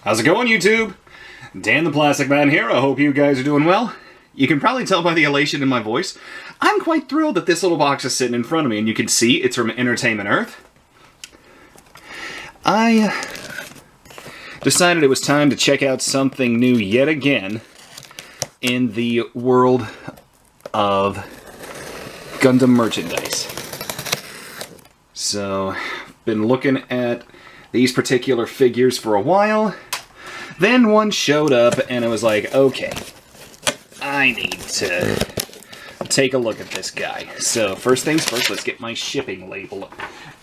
How's it going, YouTube? Dan the Plastic Man here. I hope you guys are doing well. You can probably tell by the elation in my voice. I'm quite thrilled that this little box is sitting in front of me, and you can see it's from Entertainment Earth. I decided it was time to check out something new yet again in the world of Gundam merchandise. So, been looking at these particular figures for a while. Then one showed up and it was like, okay, I need to take a look at this guy. So first things first, let's get my shipping label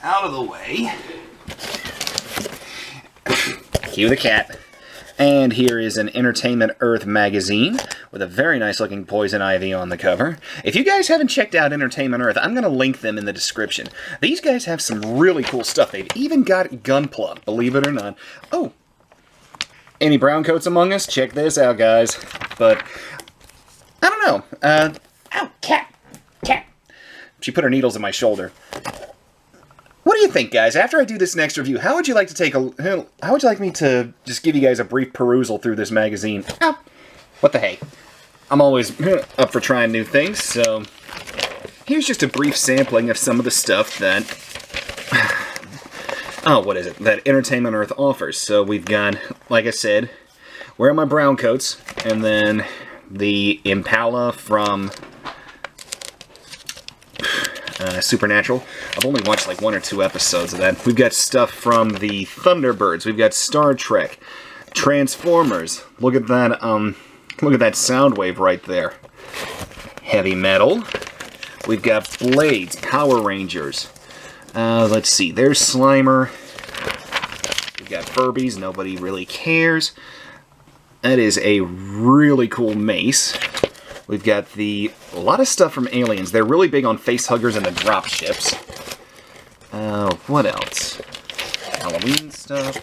out of the way. Cue the cat. And here is an Entertainment Earth magazine with a very nice looking Poison Ivy on the cover. If you guys haven't checked out Entertainment Earth, I'm going to link them in the description. These guys have some really cool stuff. They've even got Gunpla, believe it or not. Oh, any brown coats among us? Check this out, guys. But, I don't know. Ow, cat. She put her needles in my shoulder. What do you think, guys? After I do this next review, how would you like me to just give you guys a brief perusal through this magazine? Ow. What the hey? I'm always up for trying new things, so here's just a brief sampling of some of the stuff that that Entertainment Earth offers. So we've got, like I said, wearing my brown coats, and then the Impala from Supernatural. I've only watched like 1 or 2 episodes of that. We've got stuff from the Thunderbirds. We've got Star Trek, Transformers. Look at that sound wave right there. Heavy Metal. We've got Blades, Power Rangers. Let's see. There's Slimer. We've got Furbies. Nobody really cares. That is a really cool mace. We've got a lot of stuff from Aliens. They're really big on face huggers and the drop ships. What else? Halloween stuff.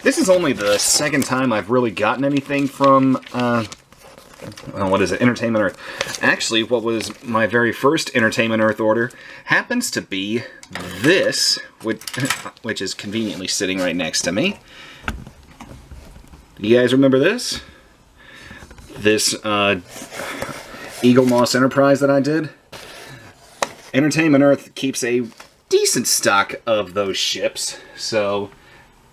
This is only the second time I've really gotten anything from, what is it? Entertainment Earth. Actually, what was my very first Entertainment Earth order happens to be this, which is conveniently sitting right next to me. Do you guys remember this? This Eagle Moss Enterprise that I did. Entertainment Earth keeps a decent stock of those ships, so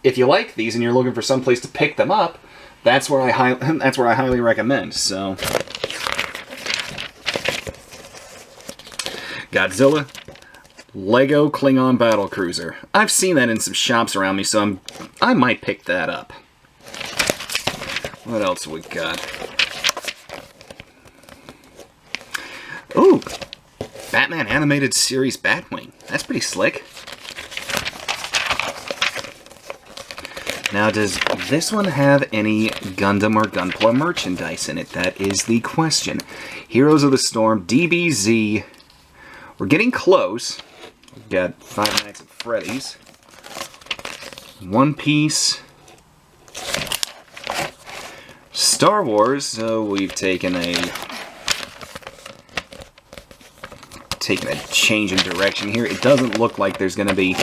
if you like these and you're looking for some place to pick them up, that's where I highly recommend. So, Godzilla, Lego Klingon Battlecruiser. I've seen that in some shops around me, so I might pick that up. What else we got? Ooh, Batman Animated Series Batwing. That's pretty slick. Now, does this one have any Gundam or Gunpla merchandise in it? That is the question. Heroes of the Storm, DBZ. We're getting close. We've got Five Nights at Freddy's. One Piece. Star Wars, so we've taken a change in direction here. It doesn't look like there's going to be...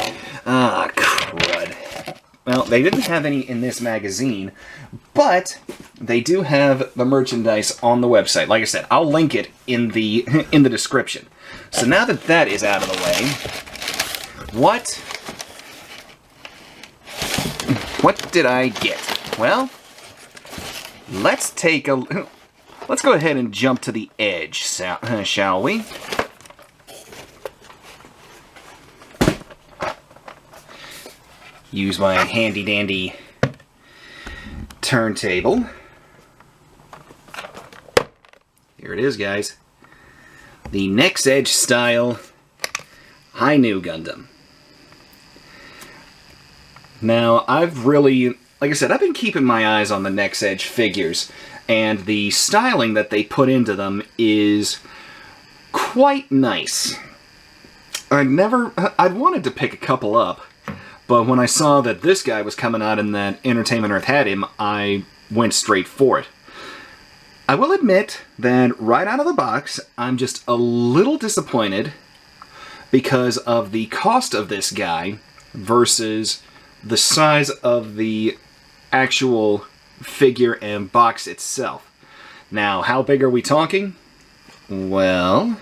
Ah, crud. Well, they didn't have any in this magazine, but they do have the merchandise on the website. Like I said, I'll link it in the description. So now that that is out of the way, what did I get? Well, let's go ahead and jump to the edge, shall we? Use my handy-dandy turntable. Here it is, guys. The NXEdge style High-Nu Gundam. Now, like I said, I've been keeping my eyes on the NXEdge figures, and the styling that they put into them is quite nice. I'd wanted to pick a couple up, but when I saw that this guy was coming out and that Entertainment Earth had him, I went straight for it. I will admit that right out of the box, I'm just a little disappointed because of the cost of this guy versus the size of the actual figure and box itself. Now, how big are we talking? Well,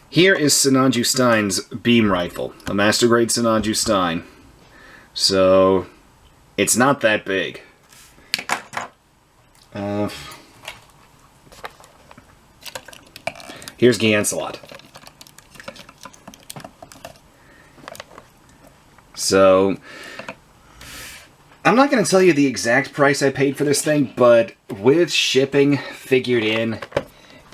here is Sinanju Stein's beam rifle, a master grade Sinanju Stein. So, it's not that big. Here's Gancelot. So, I'm not going to tell you the exact price I paid for this thing, but with shipping figured in,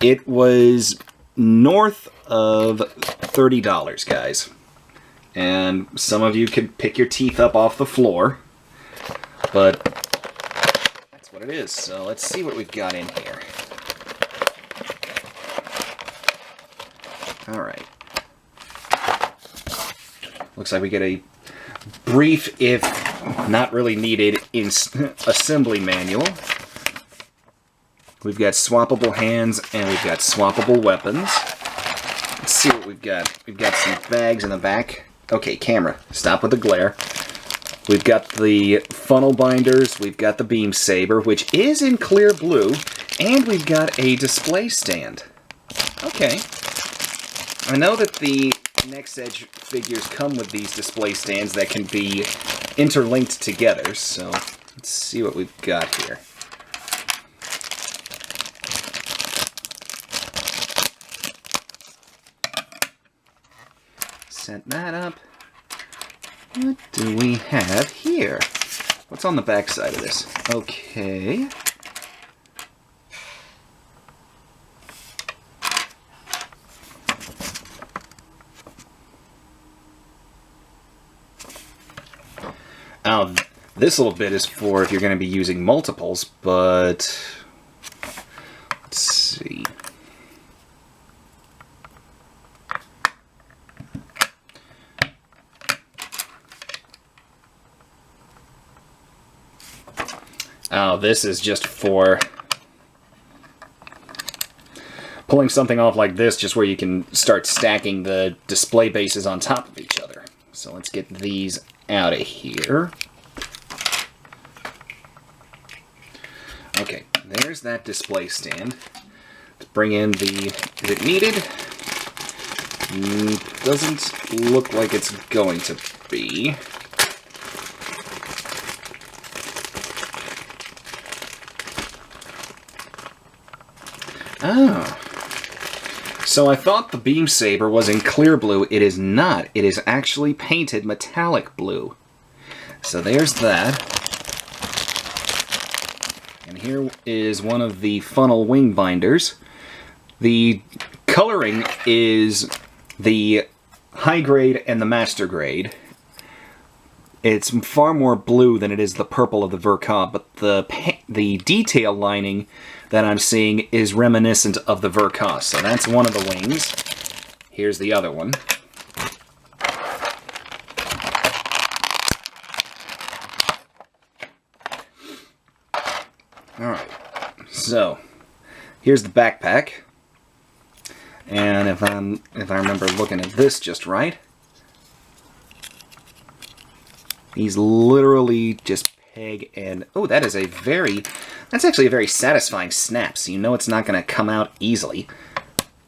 it was north of $30, guys. And some of you could pick your teeth up off the floor, but that's what it is. So let's see what we've got in here. Alright. Looks like we get a brief, if not really needed, assembly manual. We've got swappable hands and we've got swappable weapons. Let's see what we've got. We've got some bags in the back. Okay, camera, stop with the glare. We've got the funnel binders, we've got the beam saber, which is in clear blue, and we've got a display stand. Okay. I know that the NXEdge figures come with these display stands that can be interlinked together, so let's see what we've got here. Set that up. What do we have here? What's on the back side of this? Okay. Now, this little bit is for if you're going to be using multiples, but let's see. Oh, this is just for pulling something off like this, just where you can start stacking the display bases on top of each other. So let's get these out of here. Okay, there's that display stand. Let's bring in the, is it needed? Doesn't look like it's going to be. Oh. So I thought the beam saber was in clear blue. It is not. It is actually painted metallic blue. So there's that. And here is one of the funnel wing binders. The coloring is the high grade and the master grade. It's far more blue than it is the purple of the Verka, but the detail lining that I'm seeing is reminiscent of the Verka. So that's one of the wings. Here's the other one. Alright, so here's the backpack. And if I remember looking at this just right, he's literally just peg and... Oh, that's actually a very satisfying snap, so you know it's not going to come out easily.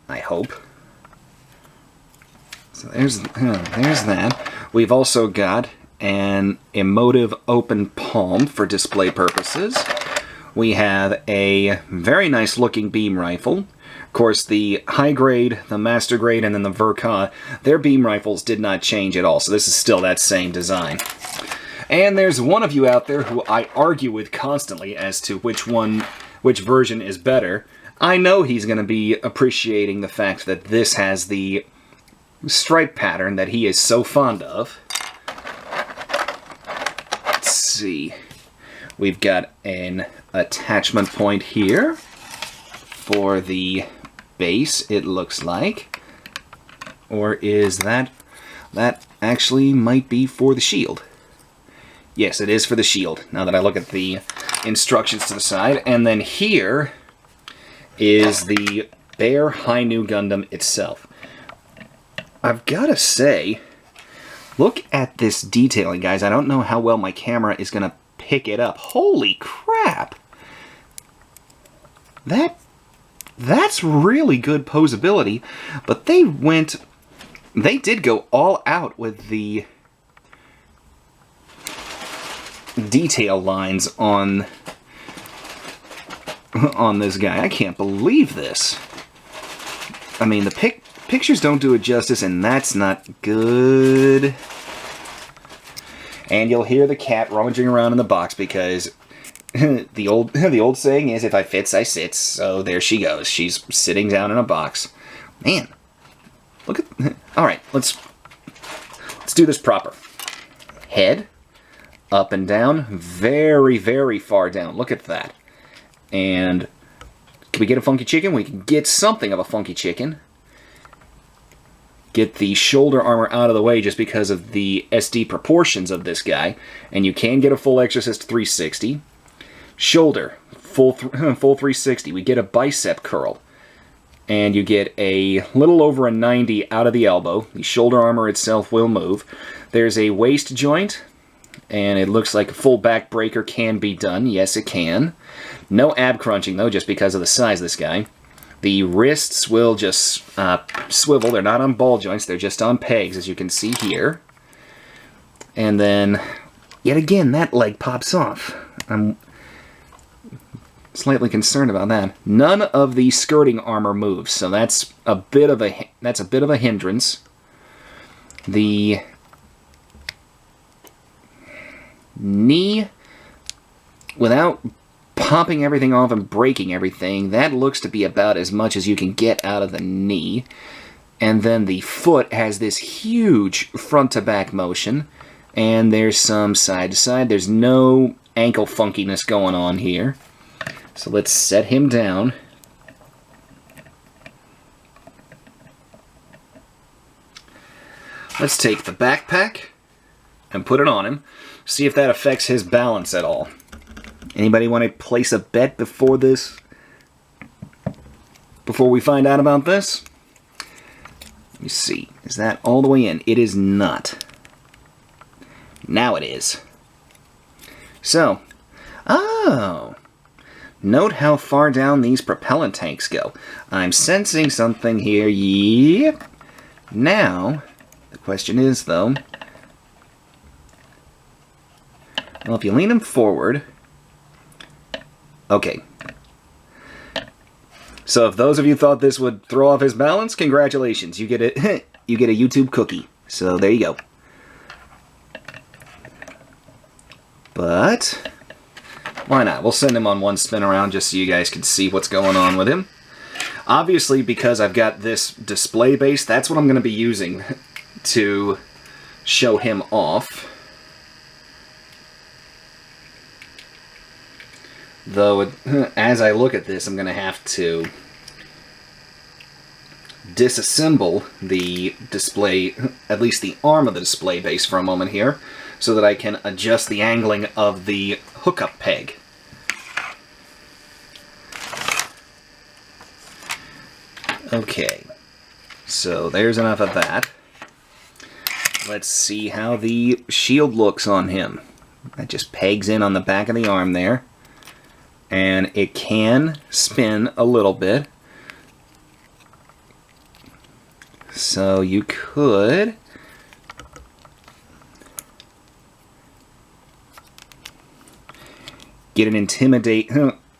I hope. So there's that. We've also got an emotive open palm for display purposes. We have a very nice looking beam rifle. Of course, the high grade, the master grade, and then the Verka, their beam rifles did not change at all, so this is still that same design. And there's one of you out there who I argue with constantly as to which version is better. I know he's going to be appreciating the fact that this has the stripe pattern that he is so fond of. Let's see. We've got an attachment point here for the base, it looks like. Or is that actually might be for the shield? Yes, it is for the shield, now that I look at the instructions to the side. And then here is the bare High Nu Gundam itself. I've got to say, Look at this detailing, guys. I don't know how well my camera is going to pick it up. Holy crap! That's really good posability, but they did go all out with the detail lines on this guy. I can't believe this. I mean, the pictures don't do it justice, and that's not good. And you'll hear the cat rummaging around in the box because the old saying is, if I fits, I sits. So there she goes. She's sitting down in a box. Man, look at... All right, let's do this proper. Head, up and down, very, very far down. Look at that. And can we get a funky chicken? We can get something of a funky chicken. Get the shoulder armor out of the way just because of the SD proportions of this guy. And you can get a full Exorcist 360. Shoulder, full 360. We get a bicep curl. And you get a little over a 90 out of the elbow. The shoulder armor itself will move. There's a waist joint. And it looks like a full back breaker can be done. Yes, it can. No ab crunching, though, just because of the size of this guy. The wrists will just swivel. They're not on ball joints. They're just on pegs, as you can see here. And then, yet again, that leg pops off. I'm slightly concerned about that. None of the skirting armor moves, so that's a bit of a hindrance. The knee, without popping everything off and breaking everything, that looks to be about as much as you can get out of the knee. And then the foot has this huge front-to-back motion, and there's some side-to-side. There's no ankle funkiness going on here. So let's set him down. Let's take the backpack and put it on him. See if that affects his balance at all. Anybody want to place a bet before this? Before we find out about this? Let me see. Is that all the way in? It is not. Now it is. So, oh. Note how far down these propellant tanks go. I'm sensing something here. Yep. Now, the question is, though, well, if you lean him forward... Okay. So if those of you thought this would throw off his balance, congratulations. You get it. You get a YouTube cookie. So there you go. But why not? We'll send him on one spin around just so you guys can see what's going on with him. Obviously, because I've got this display base, that's what I'm going to be using to show him off. Though, as I look at this, I'm going to have to disassemble the display, at least the arm of the display base for a moment here, so that I can adjust the angling of the hookup peg. Okay, so there's enough of that. Let's see how the shield looks on him. That just pegs in on the back of the arm there. And it can spin a little bit. So you could get an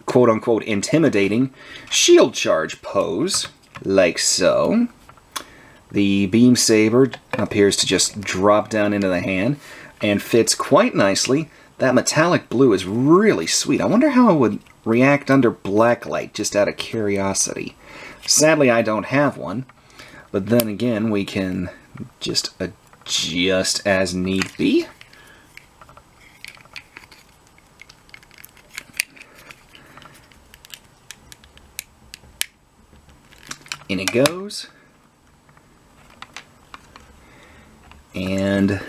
quote-unquote intimidating shield charge pose, like so. The beam saber appears to just drop down into the hand and fits quite nicely. That metallic blue is really sweet. I wonder how it would react under blacklight, just out of curiosity. Sadly, I don't have one. But then again, we can just adjust as need be. In it goes. And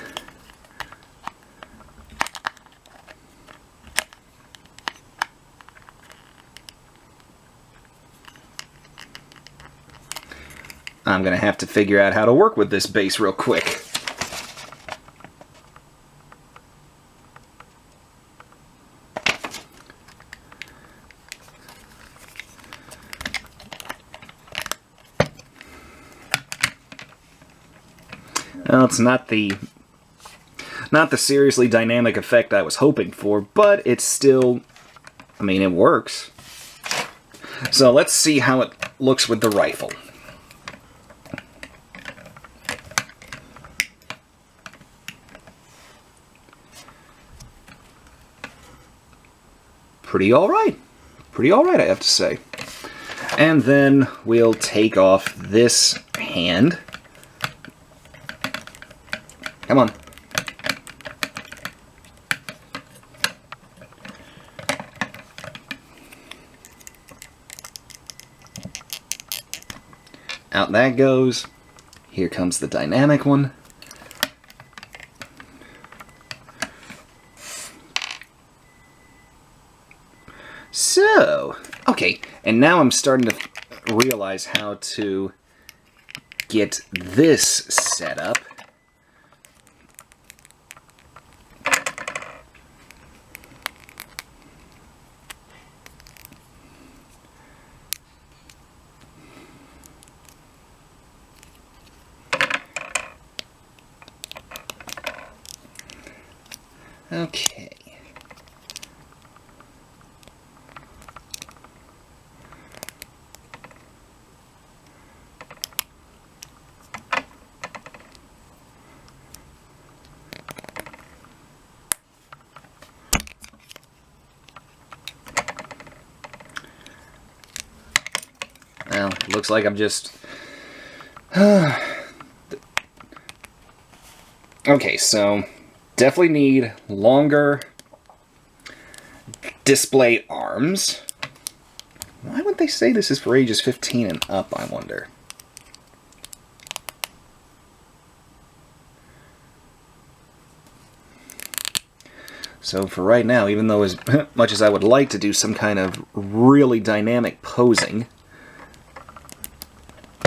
I'm going to have to figure out how to work with this base real quick. Well, it's not the seriously dynamic effect I was hoping for, but it's still, I mean, it works. So let's see how it looks with the rifle. Pretty alright. Pretty alright, I have to say. And then we'll take off this hand. Come on. Out that goes. Here comes the dynamic one. So, okay, and now I'm starting to realize how to get this set up. Okay. Well, looks like I'm just... Okay, so definitely need longer display arms. Why would they say this is for ages 15 and up, I wonder? So for right now, even though as much as I would like to do some kind of really dynamic posing,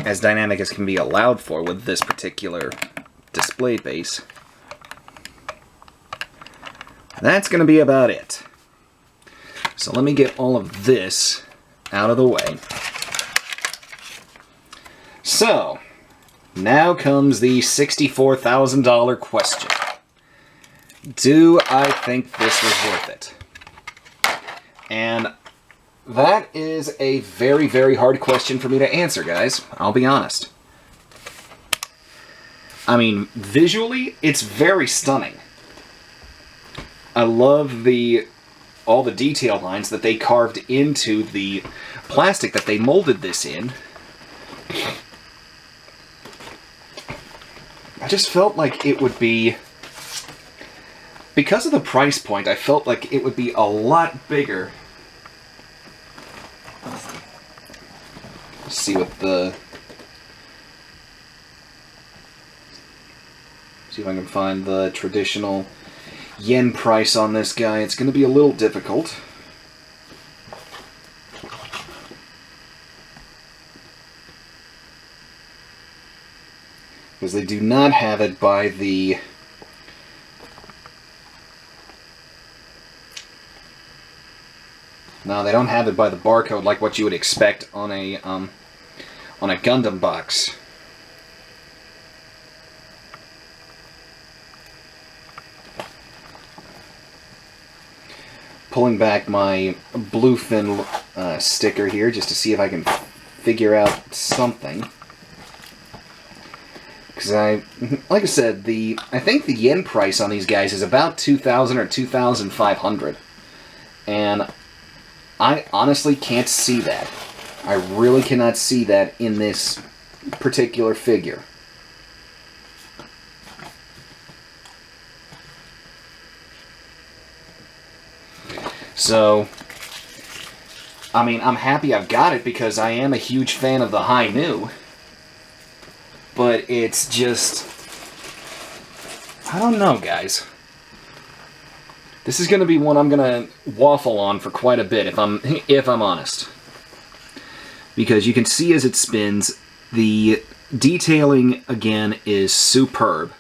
as dynamic as can be allowed for with this particular display base, that's going to be about it. So let me get all of this out of the way. So, now comes the $64,000 question. Do I think this was worth it? And that is a very, very hard question for me to answer, guys. I'll be honest. I mean, visually, it's very stunning. I love all the detail lines that they carved into the plastic that they molded this in. I just felt like it would be... Because of the price point, I felt like it would be a lot bigger. Let's see what the... See if I can find the traditional yen price on this guy. It's going to be a little difficult. Because they do not have it by the... No, they don't have it by the barcode like what you would expect on a Gundam box. Pulling back my bluefin sticker here just to see if I can figure out something. Because like I said, I think the yen price on these guys is about 2,000 or 2,500, and I honestly can't see that. I really cannot see that in this particular figure. So, I mean, I'm happy I've got it because I am a huge fan of the High Nu. But it's just... I don't know, guys. This is going to be one I'm going to waffle on for quite a bit, if I'm honest. Because you can see as it spins, the detailing, again, is superb.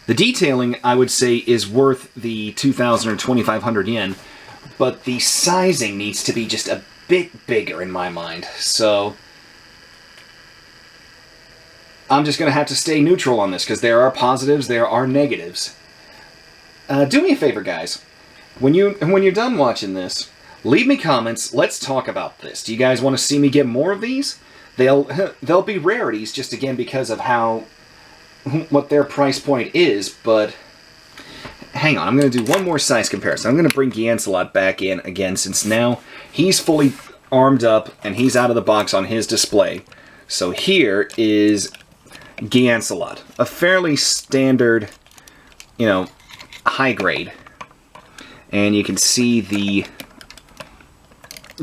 The detailing, I would say, is worth the 2,000 or 2,500 yen, but the sizing needs to be just a bit bigger in my mind. So, I'm just going to have to stay neutral on this, because there are positives, there are negatives. Do me a favor, guys. When you're done watching this, leave me comments. Let's talk about this. Do you guys want to see me get more of these? They'll be rarities, just again because of what their price point is, but hang on, I'm going to do one more size comparison. I'm going to bring Giancelot back in again, since now he's fully armed up and he's out of the box on his display. So here is Giancelot, a fairly standard, high grade. And you can see the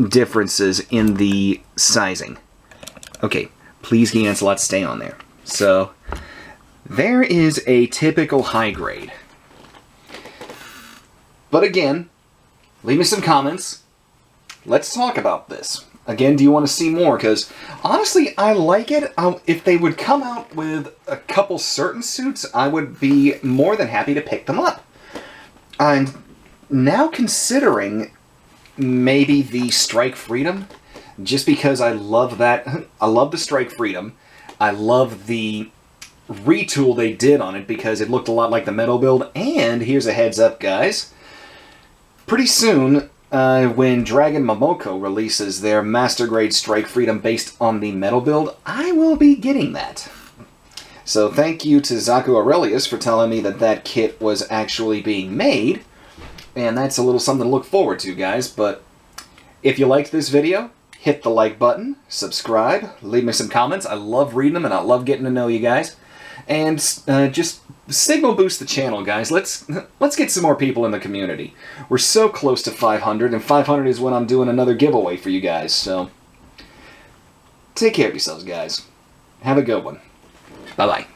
differences in the sizing. Okay, please, Giancelot, stay on there. So, there is a typical high grade. But again, leave me some comments. Let's talk about this. Again, do you want to see more? Because, honestly, I like it. If they would come out with a couple certain suits, I would be more than happy to pick them up. I'm now considering maybe the Strike Freedom, just because I love that. I love the Strike Freedom. I love the retool they did on it, because it looked a lot like the Metal build. And here's a heads up, guys. Pretty soon, when Dragon Momoko releases their Master Grade Strike Freedom based on the Metal build, I will be getting that. So thank you to Zaku Aurelius for telling me that that kit was actually being made. And that's a little something to look forward to, guys. But if you liked this video, hit the like button, subscribe, leave me some comments. I love reading them, and I love getting to know you guys. And just signal boost the channel, guys. Let's get some more people in the community. We're so close to 500, and 500 is when I'm doing another giveaway for you guys. So take care of yourselves, guys. Have a good one. Bye-bye.